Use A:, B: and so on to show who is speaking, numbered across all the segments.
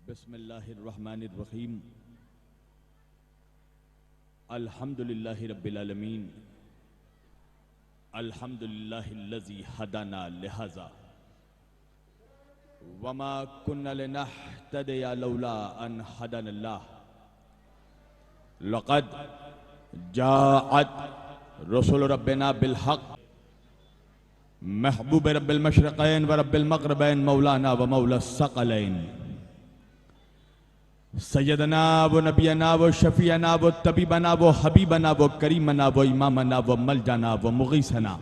A: बिस्मिल्लाहिर्रहमानिर्रहीम। अल्हम्दुलिल्लाहि रब्बिल आलमीन। अल्हम्दुलिल्लाहिल्लज़ी हदाना लिहाज़ा वमा कुन्ना लिनहतदिया लौला अन हदानल्लाह। लक़द जाअत रसूल रब्बिना बिल हक़ महबूब रब्बिल मशरिक़ैन व रब्बिल मग़रिबैन मौलाना व मौला सकलैन सैयदना व नबियना व शफीअना व तबीबना व हबीबना व करीमना व इमामना व मलजना व मुग़ीसना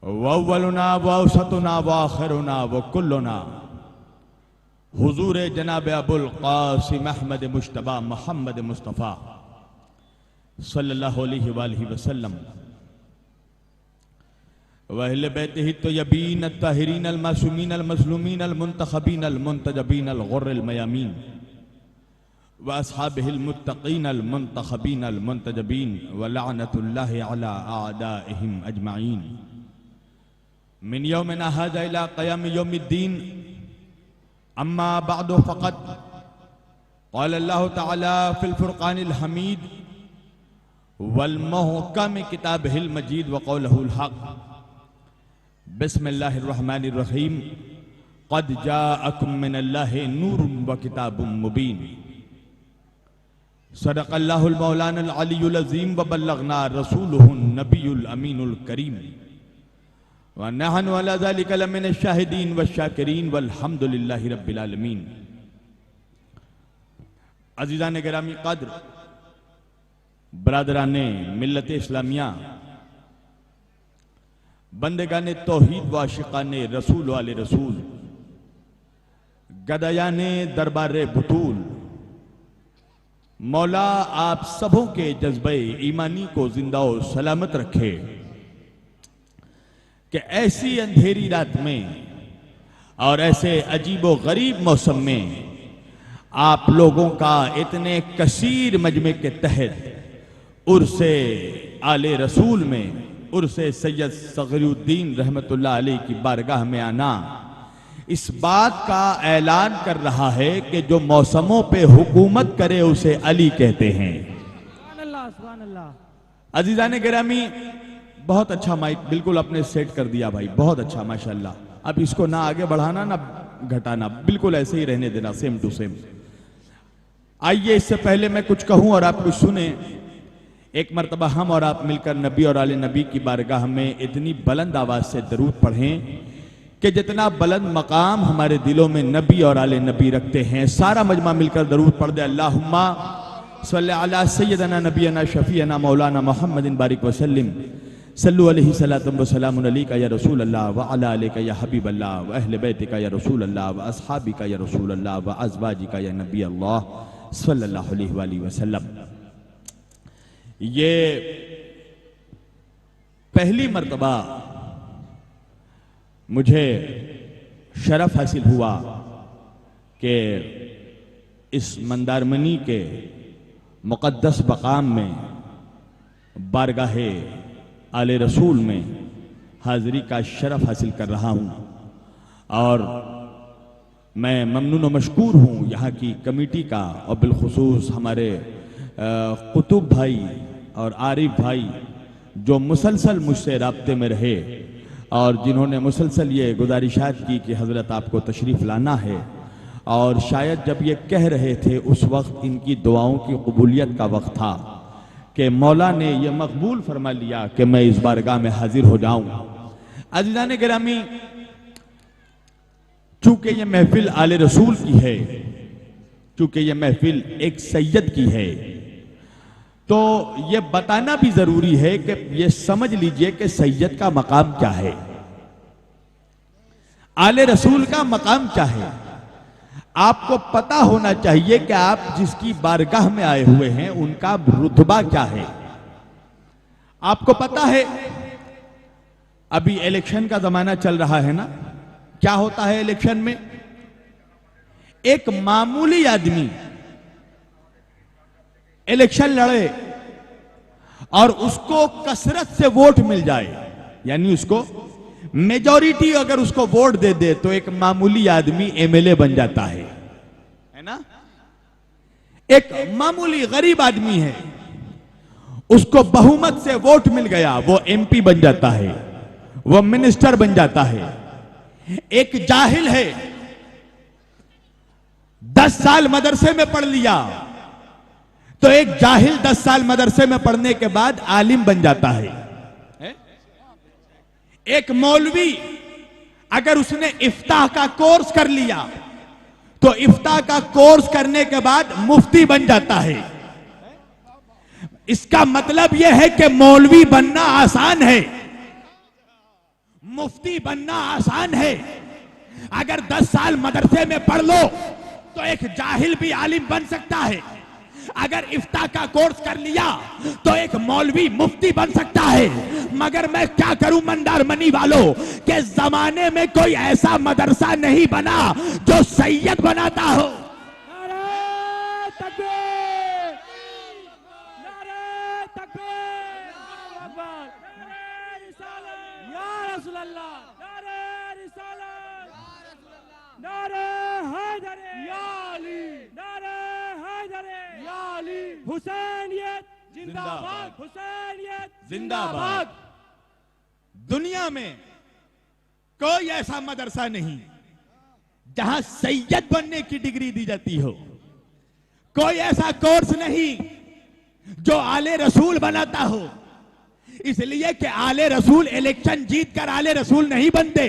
A: व अव्वलुना व औसतुना व आखिरुना व कुल्लुना हुज़ूर जनाब अबुल क़ासिम अहमद मुज्तबा मोहम्मद मुस्तफ़ा सल्लल्लाहु अलैहि वसल्लम व अहले बैतिही तय्यबीन अत्ताहिरीन अल-मासूमीन अल-मज़लूमीन अल-मुंतख़बीन अल-मुंतजबीन अल-गुर्रिल मयामीन व अस्हाबिहिल मुत्तक़ीन अल-मुंतख़बीन अल-मुंतजबीन व लअनतुल्लाहि अला अअदाइहिम अजमईन मिन यौमिना हाज़ा इला क़याम यौमिद्दीन। अम्मा बअदु फ़क़द क़ाल अल्लाहु तआला फ़िल फ़ुरक़ानिल हमीद वल मुहकम किताबिहिल मजीद व क़ौलुहुल हक़। बिस्मिल्लाहिर्रहमानिर्रहीम। क़द जाअकुम मिनल्लाहि नूरुन व किताबुम मुबीन। सदक़ल्लाहुल मौलानाल अलियुल अज़ीम व बल्लगना रसूलुहुन नबियुल अमीनुल करीम व नहनु अला ज़ालिका लमिनश शाहिदीन व शाकिरीन वल्हम्दुलिल्लाहि रब्बिल आलमीन। अज़ीज़ान गिरामी क़द्र, बरादराने मिल्लत इस्लामिया, बंदेगाने तौहीद व आशिकाने रसूल वाले रसूल, गदयाने दरबारे बुतूल, मौला आप सबों के जज्बे ईमानी को जिंदा और सलामत रखे कि ऐसी अंधेरी रात में और ऐसे अजीबो गरीब मौसम में आप लोगों का इतने कसीर मजमे के तहत उर्से आले रसूल में उर्से सैयद सगीरुद्दीन रहमतुल्लाह अलैह की बारगाह में आना इस बात का ऐलान कर रहा है कि जो मौसमों पे हुकूमत करे उसे अली कहते हैं। अजीजाने गिरामी, बहुत अच्छा माइक बिल्कुल आपने सेट कर दिया भाई, बहुत अच्छा माशाल्लाह। अब इसको ना आगे बढ़ाना ना घटाना, बिल्कुल ऐसे ही रहने देना, सेम टू सेम। आइए, इससे पहले मैं कुछ कहूं और आप कुछ सुने, एक मर्तबा हम और आप मिलकर नबी और आले नबी की बारगाह में इतनी बुलंद आवाज से दरूद पढ़ें कि जितना बुलंद मकाम हमारे दिलों में नबी और आले नबी रखते हैं, सारा मजमा मिलकर दरूद पढ़ दे। अल्लाहुम्मा सल्ली अला सय्यदना नबियना शफीअना मौलाना मुहम्मदिन बारिक वसल्लिम सल्लु अलैहि सलातुम व सलामुन अलैका या रसूल अल्लाह व अला अलैका या हबीब अल्लाह व अहले बैतिका या रसूल अल्लाह व अस्हाबिका या रसूल अल्लाह व अज़वाजिका या नबी अल्लाह सल्लल्लाहु अलैहि वसल्लम। ये पहली मर्तबा मुझे शरफ हासिल हुआ कि इस मंदारमनी के मुक़द्दस मकाम में बारगाहे आले रसूल में हाज़िरी का शरफ हासिल कर रहा हूँ और मैं ममनून व मशकूर हूँ यहाँ की कमेटी का और बिलखुसूस हमारे कुतुब भाई और आरिफ भाई जो मुसलसल मुझसे राब्ते में रहे और जिन्होंने मुसलसल ये गुजारिशात की कि हज़रत आपको तशरीफ़ लाना है, और शायद जब ये कह रहे थे उस वक्त इनकी दुआओं की कबूलियत का वक्त था कि मौला ने यह मकबूल फरमा लिया कि मैं इस बारगाह में हाजिर हो जाऊं। अज़ीज़ान गिरामी, चूंकि यह महफिल आले रसूल की है, चूंकि यह महफिल एक सैयद की है, तो यह बताना भी जरूरी है कि यह समझ लीजिए कि सैयद का मकाम क्या है, आले रसूल का मकाम क्या है। आपको पता होना चाहिए कि आप जिसकी बारगाह में आए हुए हैं उनका रुतबा क्या है। आपको पता है अभी इलेक्शन का जमाना चल रहा है ना, क्या होता है इलेक्शन में? एक मामूली आदमी इलेक्शन लड़े और उसको कसरत से वोट मिल जाए, यानी उसको मेजॉरिटी अगर उसको वोट दे दे तो एक मामूली आदमी एमएलए बन जाता है ना। एक मामूली गरीब आदमी है, उसको बहुमत से वोट मिल गया, वो एमपी बन जाता है, वो मिनिस्टर बन जाता है। एक जाहिल है, 10 साल मदरसे में पढ़ लिया, तो एक जाहिल 10 साल मदरसे में पढ़ने के बाद आलिम बन जाता है। एक मौलवी अगर उसने इफ्ताह का कोर्स कर लिया तो इफ्ताह का कोर्स करने के बाद मुफ्ती बन जाता है। इसका मतलब यह है कि मौलवी बनना आसान है, मुफ्ती बनना आसान है। अगर 10 साल मदरसे में पढ़ लो तो एक जाहिल भी आलिम बन सकता है। अगर इफ्ता का कोर्स कर लिया तो एक मौलवी मुफ्ती बन सकता है। मगर मैं क्या करूं मंदारमनी वालों के जमाने में कोई ऐसा मदरसा नहीं बना जो सैयद बनाता हो।
B: नारे तकबीर, नारे तकबीर, नारे रिसालत, या रसूल अल्लाह, नारे रिसालत, नारे हैदरी, या अली, नारे हैदरी, या अली, हुसैनियत जिंदाबाद, हुसैनियत
A: जिंदाबाद। दुनिया में कोई ऐसा मदरसा नहीं जहां सैयद बनने की डिग्री दी जाती हो। कोई ऐसा कोर्स नहीं जो आले रसूल बनाता हो। इसलिए कि आले रसूल इलेक्शन जीत कर आले रसूल नहीं बनते।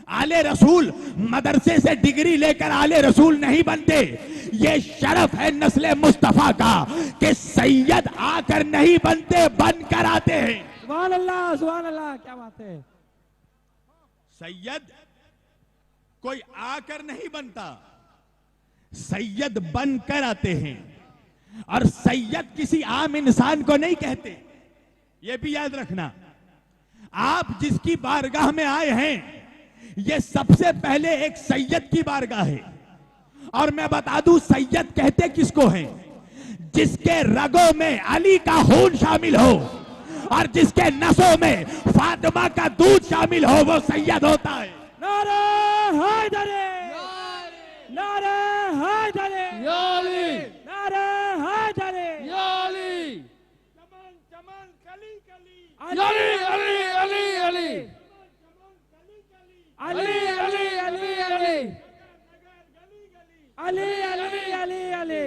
A: आले रसूल मदरसे से डिग्री लेकर आले रसूल नहीं बनते। ये शरफ है नस्ले मुस्तफा का कि सैयद आकर नहीं बनते, बनकर आते हैं।
B: सुभान अल्लाह, सुभान अल्लाह, क्या बात है।
A: सैयद कोई आकर नहीं बनता, सैयद बनकर आते हैं। और सैयद किसी आम इंसान को नहीं कहते, यह भी याद रखना। आप जिसकी बारगाह में आए हैं ये सबसे पहले एक सैयद की बारगाह है। और मैं बता दूं सैयद कहते किसको हैं? जिसके रगों में अली का खून शामिल हो और जिसके नसों में फातिमा का दूध शामिल हो, वो सैयद होता है।
B: नारे हैदरी, नारे हैदरी, या अली, नारे हैदरी, या अली, चमन चमन कली कली, अली अली अली अली, अली अली अली अली, अली अली अली अली,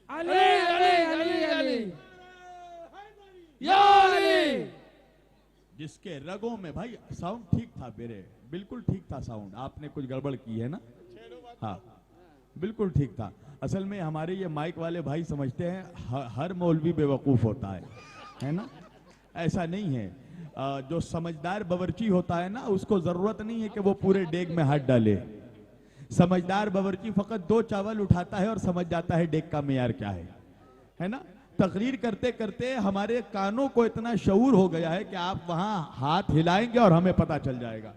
B: अली अली अली अली, या अली।
A: जिसके रगों में, भाई साउंड ठीक था मेरे, बिल्कुल ठीक था साउंड, आपने कुछ गड़बड़ की है ना? हाँ बिल्कुल ठीक था। असल में हमारे ये माइक वाले भाई समझते हैं हर मौलवी बेवकूफ होता है ना? ऐसा नहीं है। जो समझदार बावर्ची होता है ना, उसको जरूरत नहीं है कि वो पूरे डेग में हाथ डाले। समझदार बावर्ची फकत 2 चावल उठाता है और समझ जाता है डेग का मेयार क्या है ना? तकरीर करते करते हमारे कानों को इतना शऊर हो गया है कि आप वहां हाथ हिलाएंगे और हमें पता चल जाएगा।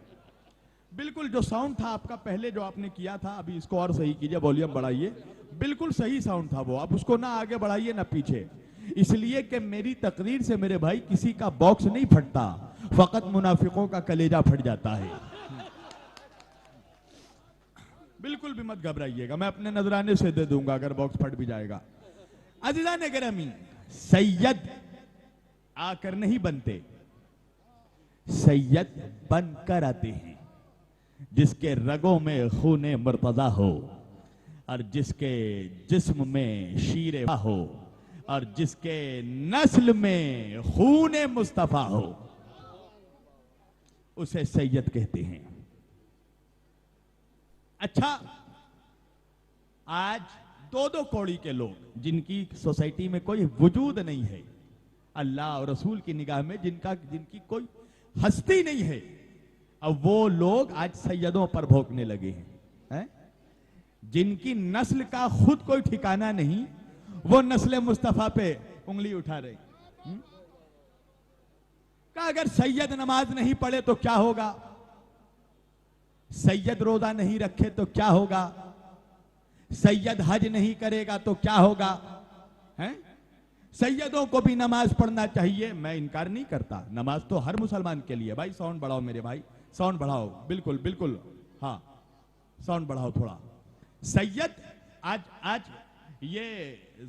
A: बिल्कुल जो साउंड था आपका पहले जो आपने किया था, अभी इसको और सही कीजिए, वॉल्यूम बढ़ाइए। बिल्कुल सही साउंड था वो, अब उसको ना आगे बढ़ाइए ना पीछे। इसलिए कि मेरी तकरीर से मेरे भाई किसी का बॉक्स नहीं फटता, फकत मुनाफिकों का कलेजा फट जाता है। बिल्कुल भी मत घबराइएगा, मैं अपने नजराने से दे दूंगा अगर बॉक्स फट भी जाएगा। अज़ीज़ान गिरामी, सैयद आकर नहीं बनते, सैयद बनकर आते हैं। जिसके रगों में खूने मुर्तज़ा हो और जिसके जिस्म में शीरे हो और जिसके नस्ल में खूने मुस्तफा हो, उसे सैयद कहते हैं। अच्छा, आज 2-2 कौड़ी के लोग जिनकी सोसाइटी में कोई वजूद नहीं है, अल्लाह और रसूल की निगाह में जिनकी कोई हस्ती नहीं है, अब वो लोग आज सैयदों पर भौंकने लगे हैं। जिनकी नस्ल का खुद कोई ठिकाना नहीं, वो नस्ल मुस्तफा पे उंगली उठा रहे। का अगर सैयद नमाज नहीं पढ़े तो क्या होगा? सैयद रोजा नहीं रखे तो क्या होगा? सैयद हज नहीं करेगा तो क्या होगा? हैं? सैयदों को भी नमाज पढ़ना चाहिए, मैं इनकार नहीं करता, नमाज तो हर मुसलमान के लिए। भाई साउंड बढ़ाओ मेरे भाई, साउंड बढ़ाओ, बिल्कुल बिल्कुल, हाँ साउंड बढ़ाओ थोड़ा। सैयद आज आज ये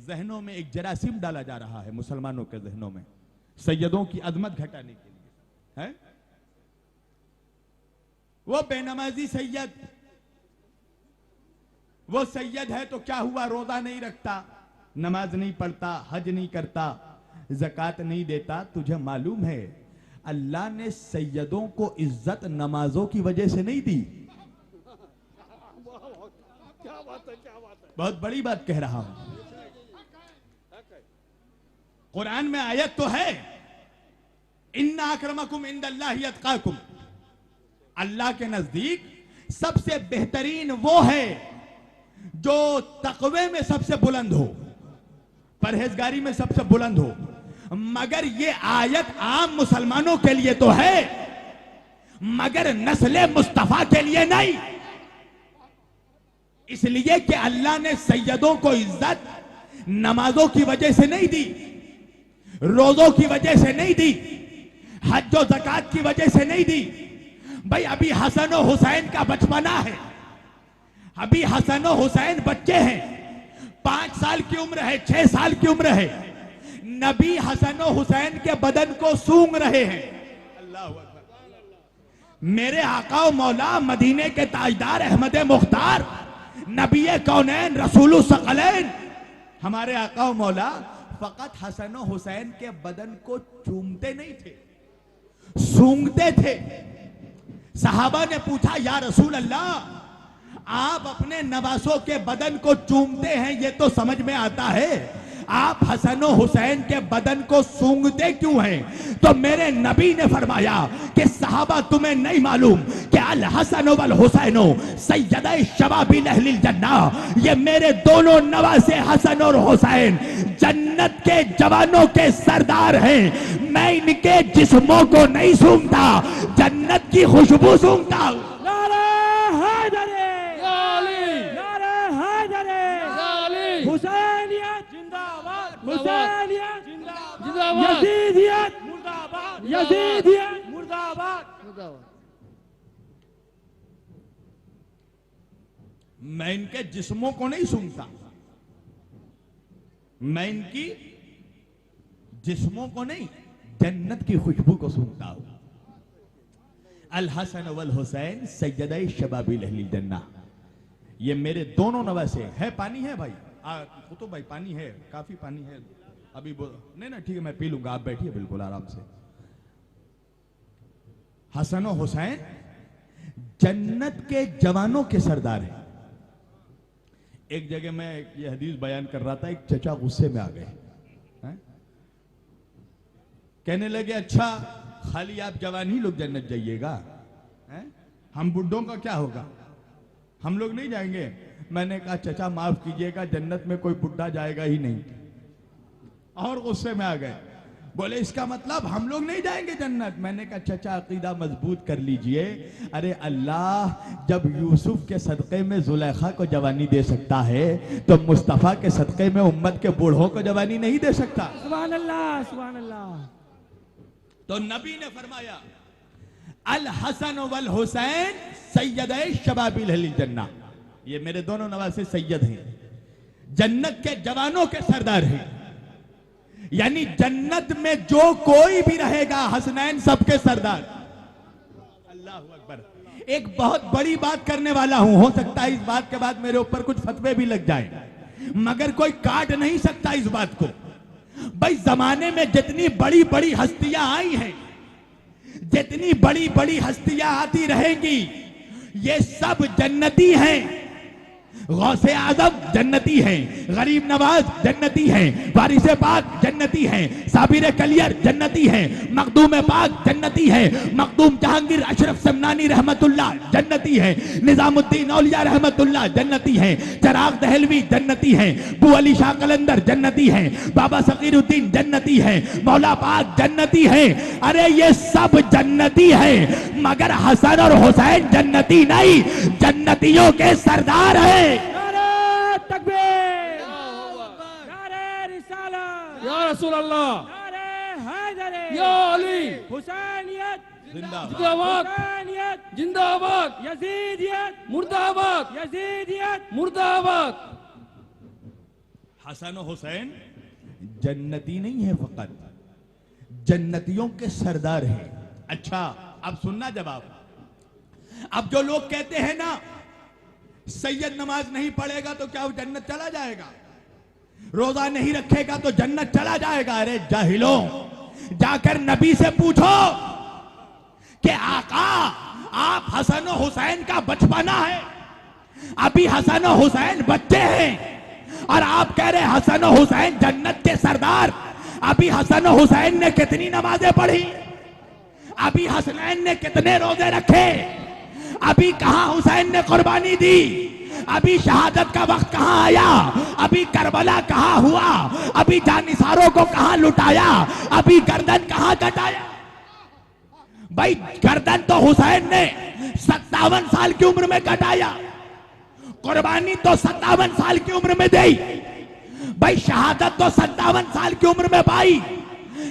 A: जहनों में एक जरासीम डाला जा रहा है मुसलमानों के जहनों में, सैयदों की अजमत घटाने के लिए है। वो बेनमाजी सैयद, वो सैयद है तो क्या हुआ, रोजा नहीं रखता, नमाज नहीं पढ़ता, हज नहीं करता, ज़कात नहीं देता। तुझे मालूम है अल्लाह ने सैयदों को इज्जत नमाजों की वजह से नहीं दी। बहुत बड़ी बात कह रहा हूं, कुरान में आयत तो है, इन्ना अक्रमकुम इंदल्लाहि अत्काकुम, अल्लाह के नजदीक सबसे बेहतरीन वो है जो तकवे में सबसे बुलंद हो, परहेजगारी में सबसे बुलंद हो। मगर ये आयत आम मुसलमानों के लिए तो है, मगर नस्ले मुस्तफा के लिए नहीं। इसलिए कि अल्लाह ने सैयदों को इज्जत नमाजों की वजह से नहीं दी, रोजों की वजह से नहीं दी, हज और ज़कात की वजह से नहीं दी। भाई अभी हसन और हुसैन का बचपना है, अभी हसन और हुसैन बच्चे हैं, 5 साल की उम्र है, 6 साल की उम्र है, नबी हसन और हुसैन के बदन को सूंघ रहे हैं। अल्लाह अकबर। मेरे आका और मौला मदीने के ताजदार अहमद मुख्तार नबी कौनैन रसूलु सकलैन हमारे आका और मौला फकत हसन और हुसैन के बदन को चूमते नहीं थे, सूंघते थे। सहाबा ने पूछा, या रसूल अल्लाह, आप अपने नवासों के बदन को चूमते हैं ये तो समझ में आता है, आप हसन और हुसैन के बदन को सूंघते क्यों हैं? तो मेरे नबी ने फरमाया कि सहाबा तुम्हें नहीं मालूम कि अल हसन वल हुसैनो सैयदै शबाबिल अहलिल जन्ना, ये मेरे दोनों नवासे हसन और हुसैन जन्नत के जवानों के सरदार हैं। मैं इनके जिस्मों को नहीं सूंघता, जन्नत की खुशबू सूंघता हूं।
B: नारे हैदरी, नारे हैदरी, हुसैनियत जिंदाबाद, हुसैनियत जिंदाबाद, यजीदियत मुर्दाबाद, यजीदियत मुर्दाबाद।
A: मैं इनके जिस्मों को नहीं सूंघता, मैं इनकी जिस्मों को नहीं, जन्नत की खुशबू को सूंघता हूं। अल हसन वल हुसैन सैयदै शबाबिल अहलिल जन्ना, ये मेरे दोनों नवासे है। पानी है भाई, तो भाई पानी है, काफी पानी है अभी नहीं ना, ठीक है मैं पी लूंगा, आप बैठिए बिल्कुल आराम से। हसन और हुसैन जन्नत के जवानों के सरदार हैं। एक जगह मैं ये हदीस बयान कर रहा था, एक चचा गुस्से में आ गए, कहने लगे अच्छा खाली आप जवान ही लोग जन्नत जाइएगा, हम बुड्ढों का क्या होगा, हम लोग नहीं जाएंगे। मैंने कहा चचा माफ कीजिएगा, जन्नत में कोई बुड्ढा जाएगा ही नहीं। और गुस्से में आ गए, बोले इसका मतलब हम लोग नहीं जाएंगे जन्नत। मैंने कहा चचा अकीदा मजबूत कर लीजिए, अरे अल्लाह जब यूसुफ के सदक़े में जुलेखा को जवानी दे सकता है तो मुस्तफ़ा के सदक़े में उम्मत के बूढ़ों को जवानी नहीं दे सकता।
B: सुभान अल्लाह, सुभान अल्लाह।
A: तो नबी ने फरमाया अल हसन वल हुसैन सैयदै शबाबिल अहलिल जन्ना, ये मेरे दोनों नवासे सैयद हैं, जन्नत के जवानों के सरदार हैं। यानी जन्नत में जो कोई भी रहेगा हसनैन सबके सरदार। अल्लाह अकबर। एक बहुत बड़ी बात करने वाला हूं, हो सकता है इस बात के बाद मेरे ऊपर कुछ फतवे भी लग जाए, मगर कोई काट नहीं सकता इस बात को। भाई जमाने में जितनी बड़ी बड़ी हस्तियां आई हैं, जितनी बड़ी बड़ी हस्तियां आती रहेंगी, ये सब जन्नती हैं। गौसे आजम जन्नती हैं, गरीब नवाज जन्नती हैं, वारिस पाक जन्नती हैं, साबिर कलियर जन्नती हैं, मखदूम पाक जन्नती है, मखदूम जहांगीर अशरफ समनानी रहमतुल्लाह जन्नती है, निजामुद्दीन औलिया रहमतुल्लाह जन्नती हैं, चिराग दहलवी जन्नती हैं, बू अली शाह कलंदर जन्नती हैं, बाबा सकीरुद्दीन जन्नती हैं, मौला पाक जन्नती हैं। अरे ये सब जन्नती हैं, मगर हसन और हुसैन जन्नती नहीं, जन्नतियों के सरदार हैं।
B: नारे तकबीर, नारे रिसालत, रसूल अल्लाह,
C: नारे हैदरे,
B: या अली,
C: हुसैनियत
B: जिंदाबाद,
C: हुसैनियत,
B: जिंदाबाद,
C: यजीदियत
B: मुर्दाबाद,
C: यजीदियत।
B: मुर्दाबाद।
A: हसन और हुसैन जन्नती नहीं है, फकत जन्नतियों के सरदार हैं। अच्छा, अब सुनना जवाब। अब जो लोग कहते हैं ना सैयद नमाज नहीं पढ़ेगा तो क्या वो जन्नत चला जाएगा, रोजा नहीं रखेगा तो जन्नत चला जाएगा। अरे जाहिलों, जाकर नबी से पूछो कि आका आप हसन और हुसैन का बचपना है, अभी हसन और हुसैन बच्चे हैं और आप कह रहे हसन और हुसैन जन्नत के सरदार। अभी हसन और हुसैन ने कितनी नमाजें पढ़ी, अभी हसनैन ने कितने रोजे रखे, अभी कहां हुसैन ने कुर्बानी दी, अभी शहादत का वक्त कहां आया, अभी करबला कहां हुआ, अभी जानिसारों को कहां लुटाया, अभी गर्दन कहां कटाया। भाई गर्दन तो हुसैन ने 57 साल की उम्र में कटाया, कुर्बानी तो 57 साल की उम्र में दी, भाई शहादत तो 57 साल की उम्र में पाई,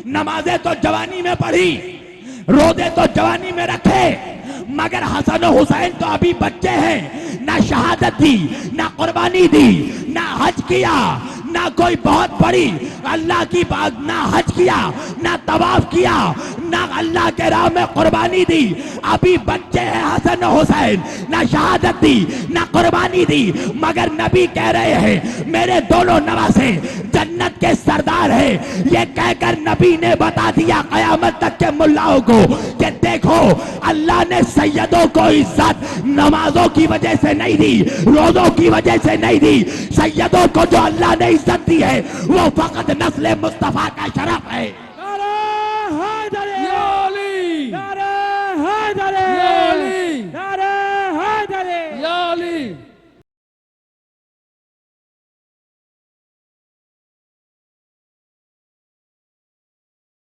A: नमाजें तो जवानी में पढ़ी, रोजे तो जवानी में रखे, मगर हसन और हुसैन तो अभी बच्चे हैं। ना शहादत दी, ना कुर्बानी दी, ना हज किया, ना कोई बहुत बड़ी अल्लाह की बात, ना हज किया, ना तवाफ किया, ना अल्लाह के राह में कुर्बानी दी। अभी बच्चे हैं हसन और हुसैन, ना शहादत दी, ना कुर्बानी दी, मगर नबी कह रहे हैं मेरे दोनों नवासे जन्नत के सरदार हैं। ये कहकर नबी ने बता दिया कयामत तक के मुल्लाओं को कि देखो अल्लाह ने सैयदों को इज्जत नमाजों की वजह से नहीं दी, रोजों की वजह से नहीं दी। सैयदों को जो अल्लाह ने इज्जत दी है वो फकत नस्ल मुस्तफा का शरफ है।